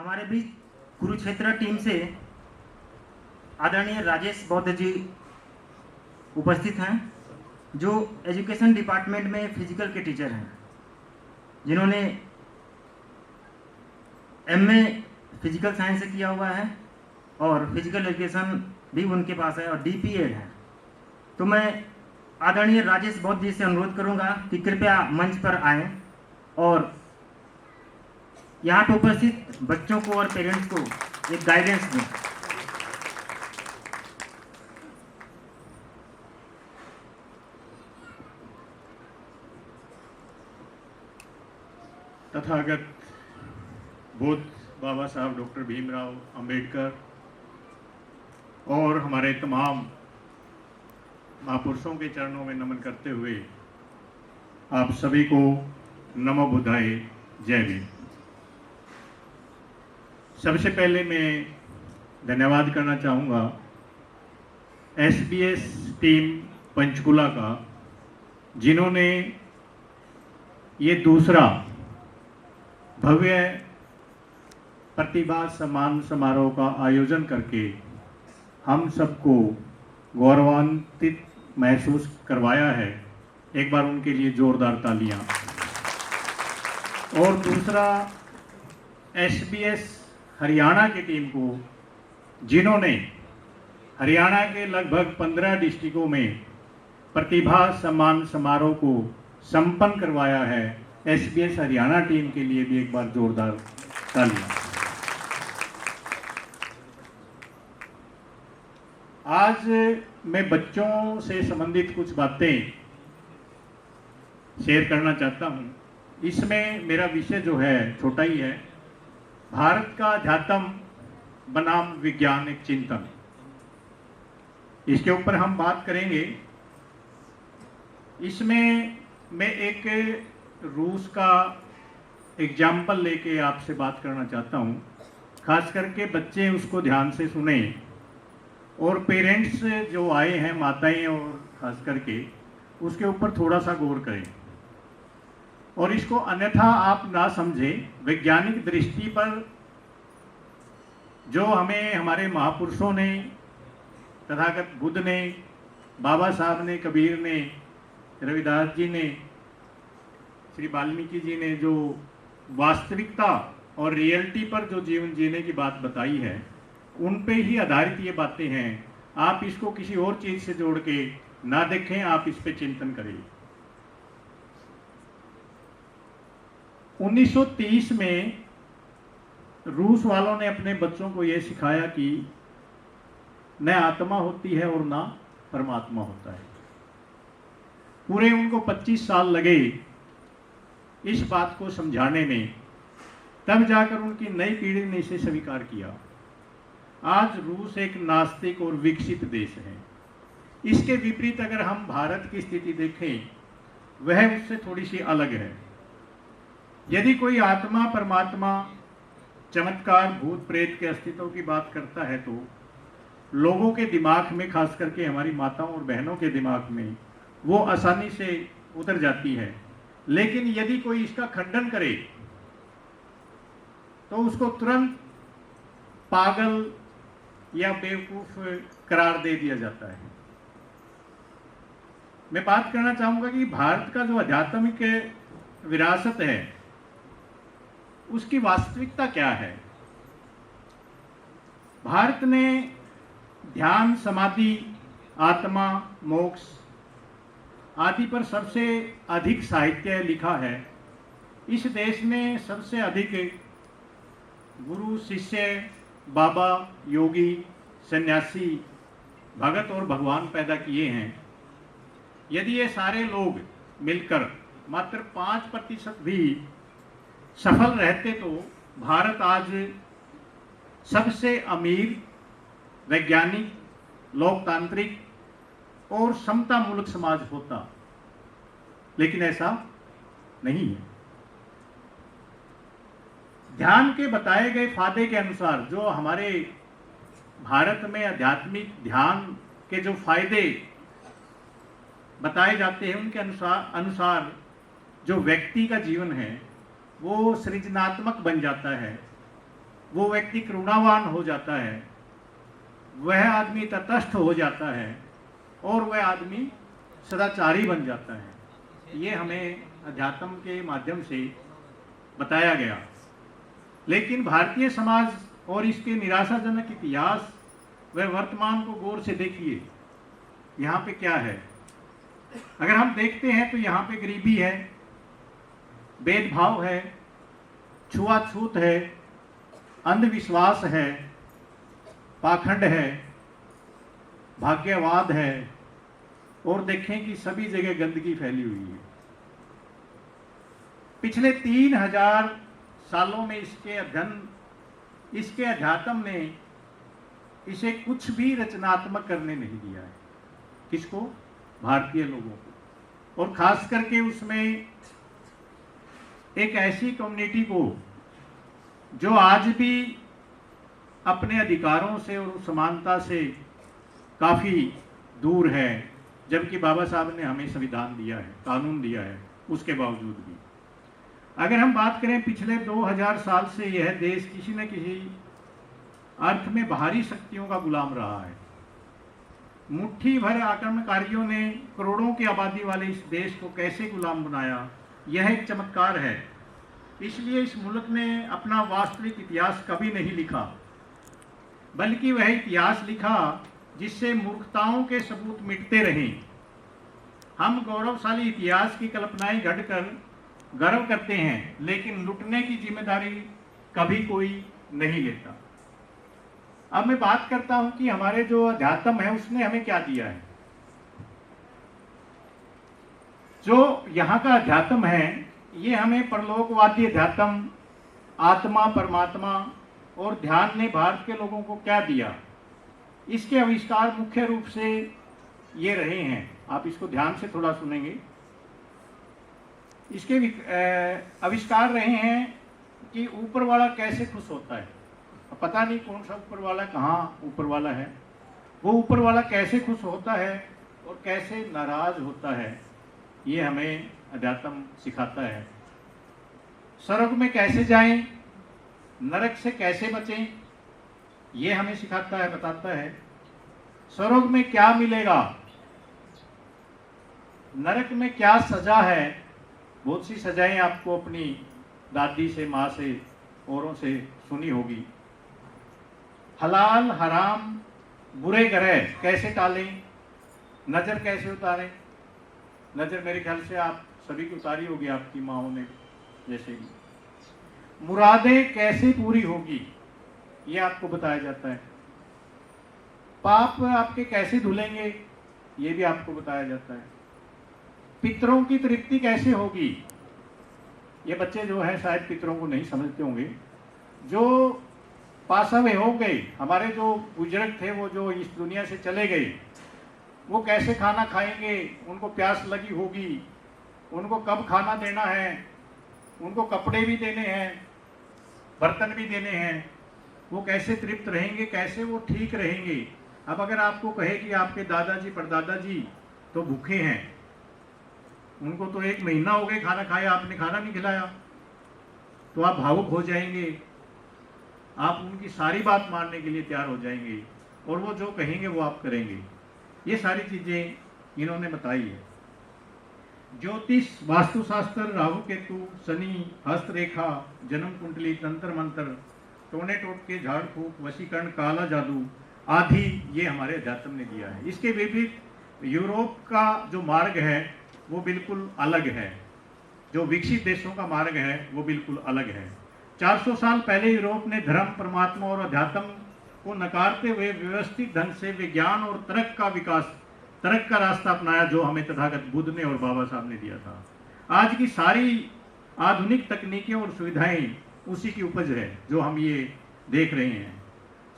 हमारे बीच कुरुक्षेत्र टीम से आदरणीय राजेश बौद्ध जी उपस्थित हैं, जो एजुकेशन डिपार्टमेंट में फिजिकल के टीचर हैं, जिन्होंने एमए फिजिकल साइंस से किया हुआ है और फिजिकल एजुकेशन भी उनके पास है और डीपीएड है। तो मैं आदरणीय राजेश बौद्ध जी से अनुरोध करूंगा कि कृपया मंच पर आएं और यहाँ पे उपस्थित बच्चों को और पेरेंट्स को एक गाइडेंस दें। तथागत बुद्ध बाबा साहब डॉक्टर भीमराव अंबेडकर और हमारे तमाम महापुरुषों के चरणों में नमन करते हुए आप सभी को नमो बुद्धाय, जय भीम। सबसे पहले मैं धन्यवाद करना चाहूँगा SBS टीम पंचकुला का, जिन्होंने ये दूसरा भव्य प्रतिभा सम्मान समारोह का आयोजन करके हम सबको गौरवान्वित महसूस करवाया है। एक बार उनके लिए जोरदार तालियां। और दूसरा SBS हरियाणा की टीम को, जिन्होंने हरियाणा के लगभग 15 डिस्ट्रिक्टों में प्रतिभा सम्मान समारोह को संपन्न करवाया है। SBS हरियाणा टीम के लिए भी एक बार जोरदार तालियां। आज मैं बच्चों से संबंधित कुछ बातें शेयर करना चाहता हूं। इसमें मेरा विषय जो है छोटा ही है, भारत का अध्यात्म बनाम वैज्ञानिक चिंतन। इसके ऊपर हम बात करेंगे। इसमें मैं एक रूस का एग्जाम्पल लेके आपसे बात करना चाहता हूं। खास करके बच्चे उसको ध्यान से सुने और पेरेंट्स जो आए हैं, माताएं और खास करके, उसके ऊपर थोड़ा सा गौर करें और इसको अन्यथा आप ना समझें। वैज्ञानिक दृष्टि पर जो हमें हमारे महापुरुषों ने, तथागत बुद्ध ने, बाबा साहब ने, कबीर ने, रविदास जी ने, श्री वाल्मीकि जी ने जो वास्तविकता और रियलिटी पर जो जीवन जीने की बात बताई है, उन पे ही आधारित ये बातें हैं। आप इसको किसी और चीज से जोड़ के ना देखें, आप इस पे चिंतन करें। 1930 में रूस वालों ने अपने बच्चों को यह सिखाया कि न आत्मा होती है और ना परमात्मा होता है। पूरे उनको 25 साल लगे इस बात को समझाने में, तब जाकर उनकी नई पीढ़ी ने इसे स्वीकार किया। आज रूस एक नास्तिक और विकसित देश है। इसके विपरीत अगर हम भारत की स्थिति देखें, वह उससे थोड़ी सी अलग है। यदि कोई आत्मा, परमात्मा, चमत्कार, भूत प्रेत के अस्तित्व की बात करता है तो लोगों के दिमाग में, खास करके हमारी माताओं और बहनों के दिमाग में, वो आसानी से उतर जाती है। लेकिन यदि कोई इसका खंडन करे तो उसको तुरंत पागल या बेवकूफ करार दे दिया जाता है। मैं बात करना चाहूंगा कि भारत का जो आध्यात्मिक विरासत है, उसकी वास्तविकता क्या है। भारत ने ध्यान, समाधि, आत्मा, मोक्ष आदि पर सबसे अधिक साहित्य लिखा है। इस देश में सबसे अधिक गुरु, शिष्य, बाबा, योगी, सन्यासी, भगत और भगवान पैदा किए हैं। यदि ये सारे लोग मिलकर मात्र 5% भी सफल रहते तो भारत आज सबसे अमीर, वैज्ञानिक, लोकतांत्रिक और समता मूलक समाज होता। लेकिन ऐसा नहीं है। ध्यान के बताए गए फायदे के अनुसार, जो हमारे भारत में आध्यात्मिक ध्यान के जो फायदे बताए जाते हैं, उनके अनुसार जो व्यक्ति का जीवन है वो सृजनात्मक बन जाता है, वो व्यक्ति करुणावान हो जाता है, वह आदमी तटस्थ हो जाता है और वह आदमी सदाचारी बन जाता है। ये हमें अध्यात्म के माध्यम से बताया गया। लेकिन भारतीय समाज और इसके निराशाजनक इतिहास व वर्तमान को गौर से देखिए, यहाँ पे क्या है। अगर हम देखते हैं तो यहाँ पे गरीबी है, भेदभाव है, छुआछूत है, अंधविश्वास है, पाखंड है, भाग्यवाद है, और देखें कि सभी जगह गंदगी फैली हुई है। पिछले 3000 सालों में इसके अध्यात्म ने इसे कुछ भी रचनात्मक करने नहीं दिया है। किसको? भारतीय लोगों को, और खास करके उसमें एक ऐसी कम्युनिटी को जो आज भी अपने अधिकारों से और समानता से काफ़ी दूर है, जबकि बाबा साहब ने हमें संविधान दिया है, कानून दिया है, उसके बावजूद भी। अगर हम बात करें पिछले 2000 साल से यह देश किसी न किसी अर्थ में बाहरी शक्तियों का गुलाम रहा है। मुट्ठी भर आक्रमणकारियों ने करोड़ों की आबादी वाले इस देश को कैसे गुलाम बनाया, यह एक चमत्कार है। इसलिए इस मुल्क ने अपना वास्तविक इतिहास कभी नहीं लिखा, बल्कि वह इतिहास लिखा जिससे मूर्खताओं के सबूत मिटते रहें। हम गौरवशाली इतिहास की कल्पनाएं गढ़कर गर्व करते हैं, लेकिन लुटने की जिम्मेदारी कभी कोई नहीं लेता। अब मैं बात करता हूं कि हमारे जो अध्यात्म है उसने हमें क्या दिया है। जो यहाँ का अध्यात्म है, ये हमें परलोकवादी अध्यात्म, आत्मा, परमात्मा और ध्यान ने भारत के लोगों को क्या दिया, इसके आविष्कार मुख्य रूप से ये रहे हैं। आप इसको ध्यान से थोड़ा सुनेंगे। इसके आविष्कार रहे हैं कि ऊपर वाला कैसे खुश होता है। पता नहीं कौन सा ऊपर वाला, कहाँ ऊपर वाला है, वो ऊपर वाला कैसे खुश होता है और कैसे नाराज होता है, ये हमें अध्यात्म सिखाता है। स्वर्ग में कैसे जाएं, नरक से कैसे बचें, ये हमें सिखाता है, बताता है। स्वर्ग में क्या मिलेगा, नरक में क्या सजा है। बहुत सी सजाएं आपको अपनी दादी से, माँ से, औरों से सुनी होगी। हलाल हराम, बुरे ग्रह कैसे टालें, नज़र कैसे उतारें। नज़र मेरे ख्याल से आप सभी की उतारी होगी, आपकी माँओं ने जैसे भी। मुरादें कैसे पूरी होगी, ये आपको बताया जाता है। पाप आपके कैसे धुलेंगे, ये भी आपको बताया जाता है। पितरों की तृप्ति कैसे होगी, ये बच्चे जो है शायद पितरों को नहीं समझते होंगे। जो पास अवे हो गए, हमारे जो बुजुर्ग थे, वो जो इस दुनिया से चले गए, वो कैसे खाना खाएंगे, उनको प्यास लगी होगी, उनको कब खाना देना है, उनको कपड़े भी देने हैं, बर्तन भी देने हैं, वो कैसे तृप्त रहेंगे, कैसे वो ठीक रहेंगे। अब अगर आपको कहे कि आपके दादाजी परदादाजी तो भूखे हैं, उनको तो 1 महीना हो गया खाना खाया, आपने खाना नहीं खिलाया, तो आप भावुक हो जाएंगे, आप उनकी सारी बात मानने के लिए तैयार हो जाएंगे, और वो जो कहेंगे वो आप करेंगे। ये सारी चीज़ें इन्होंने बताई है। ज्योतिष, वास्तुशास्त्र, राहु केतु, शनि, हस्तरेखा, जन्म कुंडली, तंत्र मंत्र, टोने टोटके, झाड़ फूक, वशीकरण, काला जादू आदि ये हमारे अध्यात्म ने दिया है। इसके विपरीत यूरोप का जो मार्ग है वो बिल्कुल अलग है, जो विकसित देशों का मार्ग है वो बिल्कुल अलग है। 400 साल पहले यूरोप ने धर्म, परमात्मा और अध्यात्म को नकारते हुए व्यवस्थित ढंग से विज्ञान और तर्क का रास्ता अपनाया, जो हमें तथागत बुद्ध ने और बाबा साहब ने दिया था। आज की सारी आधुनिक तकनीकें और सुविधाएं उसी की उपज है जो हम ये देख रहे हैं।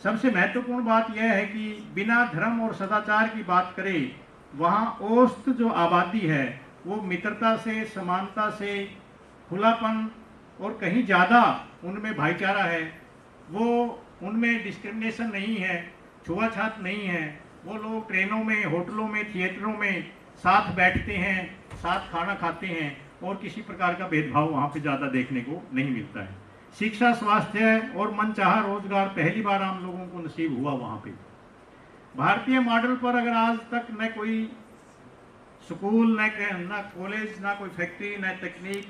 सबसे महत्वपूर्ण बात यह है कि बिना धर्म और सदाचार की बात करें, वहाँ औसत जो आबादी है वो मित्रता से, समानता से, खुलापन और कहीं ज़्यादा उनमें भाईचारा है। वो उनमें डिस्क्रिमिनेशन नहीं है, छुआछूत नहीं है। वो लोग ट्रेनों में, होटलों में, थिएटरों में साथ बैठते हैं, साथ खाना खाते हैं, और किसी प्रकार का भेदभाव वहाँ पे ज़्यादा देखने को नहीं मिलता है। शिक्षा, स्वास्थ्य और मनचाहा रोजगार पहली बार आम लोगों को नसीब हुआ वहाँ पे। भारतीय मॉडल पर अगर आज तक न कोई स्कूल, न कॉलेज, न कोई फैक्ट्री, न तकनीक,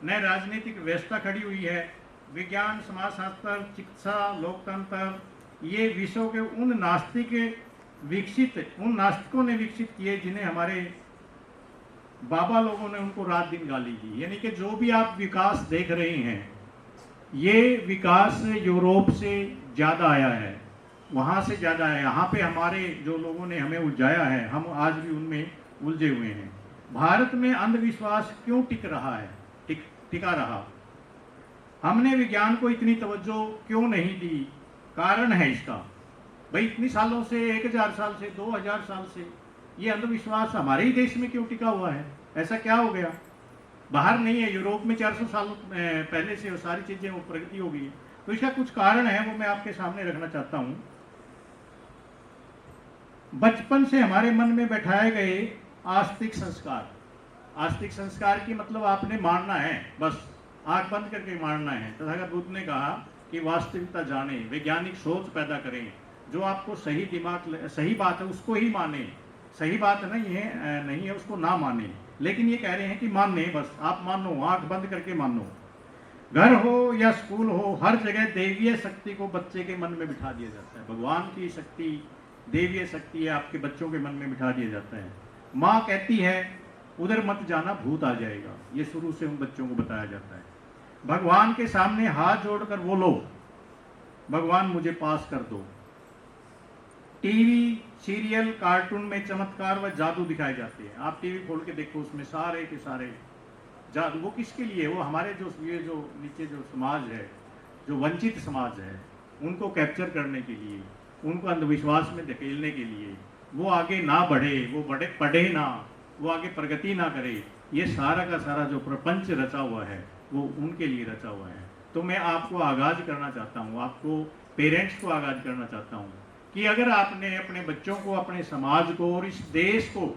न राजनीतिक व्यवस्था खड़ी हुई है, विज्ञान, समाजशास्त्र, चिकित्सा, लोकतंत्र, ये विश्व के उन नास्तिकों ने विकसित किए जिन्हें हमारे बाबा लोगों ने उनको रात दिन गाली दी। यानी कि जो भी आप विकास देख रहे हैं, ये विकास यूरोप से ज़्यादा आया है, वहाँ से ज़्यादा है। यहाँ पे हमारे जो लोगों ने हमें उलझाया है, हम आज भी उनमें उलझे हुए हैं। भारत में अंधविश्वास क्यों टिका रहा? हमने विज्ञान को इतनी तवज्जो क्यों नहीं दी? कारण है इसका। भाई इतनी सालों से, 1000 साल से, 2000 साल से ये अंधविश्वास हमारे ही देश में क्यों टिका हुआ है? ऐसा क्या हो गया? बाहर नहीं है, यूरोप में 400 साल पहले से वो सारी चीजें वो प्रगति हो गई है। तो इसका कुछ कारण है, वो मैं आपके सामने रखना चाहता हूं। बचपन से हमारे मन में बैठाए गए आस्तिक संस्कार की मतलब आपने मानना है, बस आंख बंद करके मानना है। तथागत बुद्ध ने कहा कि वास्तविकता जाने, वैज्ञानिक सोच पैदा करें, जो आपको सही बात है उसको ही माने, सही बात नहीं है उसको ना माने। लेकिन ये कह रहे हैं कि माने, बस आप मानो, आंख बंद करके मानो। घर हो या स्कूल हो, हर जगह देवीय शक्ति को बच्चे के मन में बिठा दिया जाता है। भगवान की शक्ति, देवीय शक्ति है, आपके बच्चों के मन में बिठा दिया जाता है। माँ कहती है उधर मत जाना, भूत आ जाएगा, ये शुरू से उन बच्चों को बताया जाता है। भगवान के सामने हाथ जोड़कर बोलो, भगवान मुझे पास कर दो। टीवी, सीरियल, कार्टून में चमत्कार व जादू दिखाए जाते हैं। आप टीवी खोल के देखो, उसमें सारे के सारे जादू। वो किसके लिए? वो हमारे जो नीचे जो समाज है, जो वंचित समाज है, उनको कैप्चर करने के लिए, उनको अंधविश्वास में धकेलने के लिए, वो आगे ना बढ़े, वो पढ़े ना, वो आगे प्रगति ना करे। ये सारा का सारा जो प्रपंच रचा हुआ है वो उनके लिए रचा हुआ है। तो मैं आपको आगाज करना चाहता हूँ, आपको पेरेंट्स को आगाज करना चाहता हूँ कि अगर आपने अपने बच्चों को, अपने समाज को और इस देश को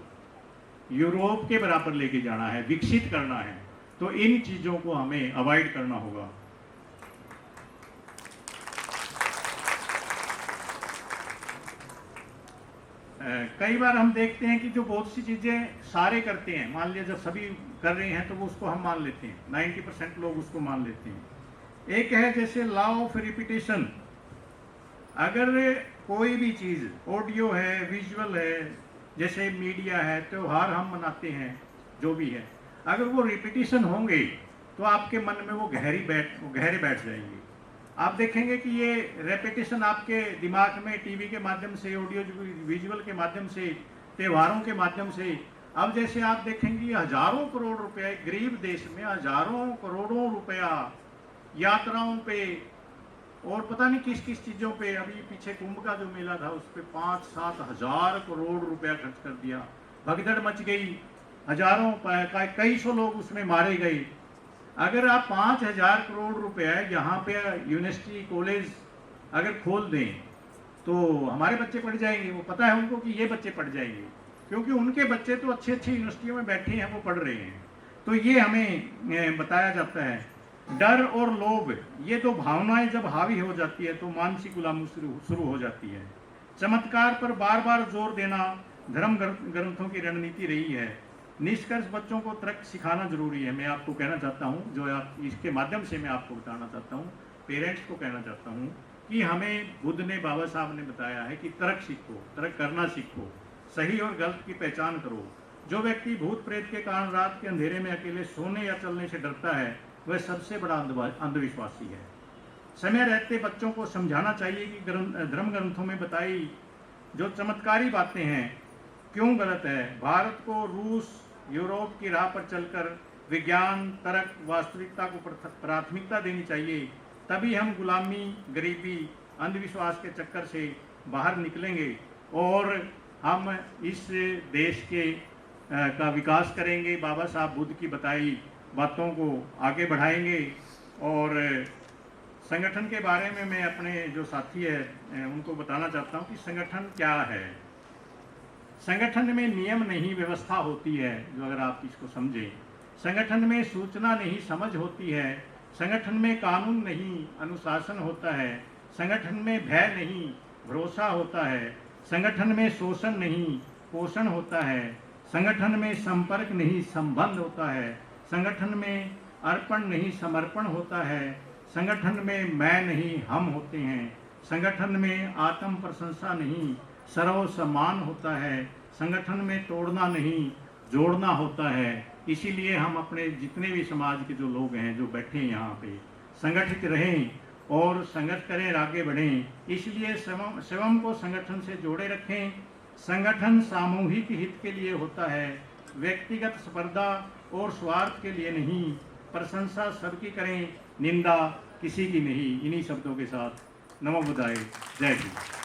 यूरोप के बराबर लेके जाना है, विकसित करना है, तो इन चीज़ों को हमें अवॉइड करना होगा। कई बार हम देखते हैं कि जो बहुत सी चीज़ें सारे करते हैं, मान लिया जब सभी कर रहे हैं तो वो उसको हम मान लेते हैं, 90% लोग उसको मान लेते हैं। एक है जैसे लॉ ऑफ रिपीटेशन। अगर कोई भी चीज़, ऑडियो है, विजुअल है, जैसे मीडिया है, त्यौहार हम मनाते हैं, जो भी है, अगर वो रिपीटेशन होंगे तो आपके मन में वो गहरे बैठ जाएंगे। आप देखेंगे कि ये रेपिटेशन आपके दिमाग में टीवी के माध्यम से, ऑडियो विजुअल के माध्यम से, त्योहारों के माध्यम से, अब जैसे आप देखेंगे हजारों करोड़ रुपया, गरीब देश में हजारों करोड़ों रुपया यात्राओं पे और पता नहीं किस किस चीज़ों पे, अभी पीछे कुंभ का जो मेला था उस पर 5-7 हजार करोड़ रुपया खर्च कर दिया। भगदड़ मच गई, हजारों कई सौ लोग उसमें मारे गए। अगर आप 5000 करोड़ रुपया यहाँ पे यूनिवर्सिटी, कॉलेज अगर खोल दें तो हमारे बच्चे पढ़ जाएंगे। वो पता है उनको कि ये बच्चे पढ़ जाएंगे, क्योंकि उनके बच्चे तो अच्छी अच्छी यूनिवर्सिटियों में बैठे हैं, वो पढ़ रहे हैं। तो ये हमें बताया जाता है। डर और लोभ, ये दो भावनाएं जब हावी हो जाती है तो मानसिक गुलामी शुरू हो जाती है। चमत्कार पर बार बार जोर देना धर्म ग्रंथों की रणनीति रही है। निष्कर्ष, बच्चों को तर्क सिखाना जरूरी है। मैं आपको कहना चाहता हूँ, जो आप इसके माध्यम से मैं आपको बताना चाहता हूँ, पेरेंट्स को कहना चाहता हूँ कि हमें बुद्ध ने, बाबा साहब ने बताया है कि तर्क सीखो, तर्क करना सीखो, सही और गलत की पहचान करो। जो व्यक्ति भूत प्रेत के कारण रात के अंधेरे में अकेले सोने या चलने से डरता है, वह सबसे बड़ा अंधविश्वासी है। समय रहते बच्चों को समझाना चाहिए कि धर्म ग्रंथों में बताई जो चमत्कारी बातें हैं क्यों गलत है। भारत को रूस, यूरोप की राह पर चलकर विज्ञान, तर्क, वास्तविकता को प्राथमिकता देनी चाहिए। तभी हम गुलामी, गरीबी, अंधविश्वास के चक्कर से बाहर निकलेंगे और हम इस देश के का विकास करेंगे। बाबा साहब बुद्ध की बताई बातों को आगे बढ़ाएंगे। और संगठन के बारे में मैं अपने जो साथी है उनको बताना चाहता हूँ कि संगठन क्या है। संगठन में नियम नहीं, व्यवस्था होती है। जो अगर आप इसको समझें, संगठन में सूचना नहीं, समझ होती है। संगठन में कानून नहीं, अनुशासन होता है। संगठन में भय नहीं, भरोसा होता है। संगठन में शोषण नहीं, पोषण होता है। संगठन में संपर्क नहीं, संबंध होता है। संगठन में अर्पण नहीं, समर्पण होता है। संगठन में मैं नहीं, हम होते हैं। संगठन में आत्म प्रशंसा नहीं, सर्व सम्मान होता है। संगठन में तोड़ना नहीं, जोड़ना होता है। इसीलिए हम अपने जितने भी समाज के जो लोग हैं जो बैठे हैं यहाँ पे, संगठित रहें और संघर्ष करें, आगे बढ़ें। इसलिए स्वयं को संगठन से जोड़े रखें। संगठन सामूहिक हित के लिए होता है, व्यक्तिगत स्पर्धा और स्वार्थ के लिए नहीं। प्रशंसा सबकी करें, निंदा किसी की नहीं। इन्हीं शब्दों के साथ नमो बुद्धाय, जय हिंद।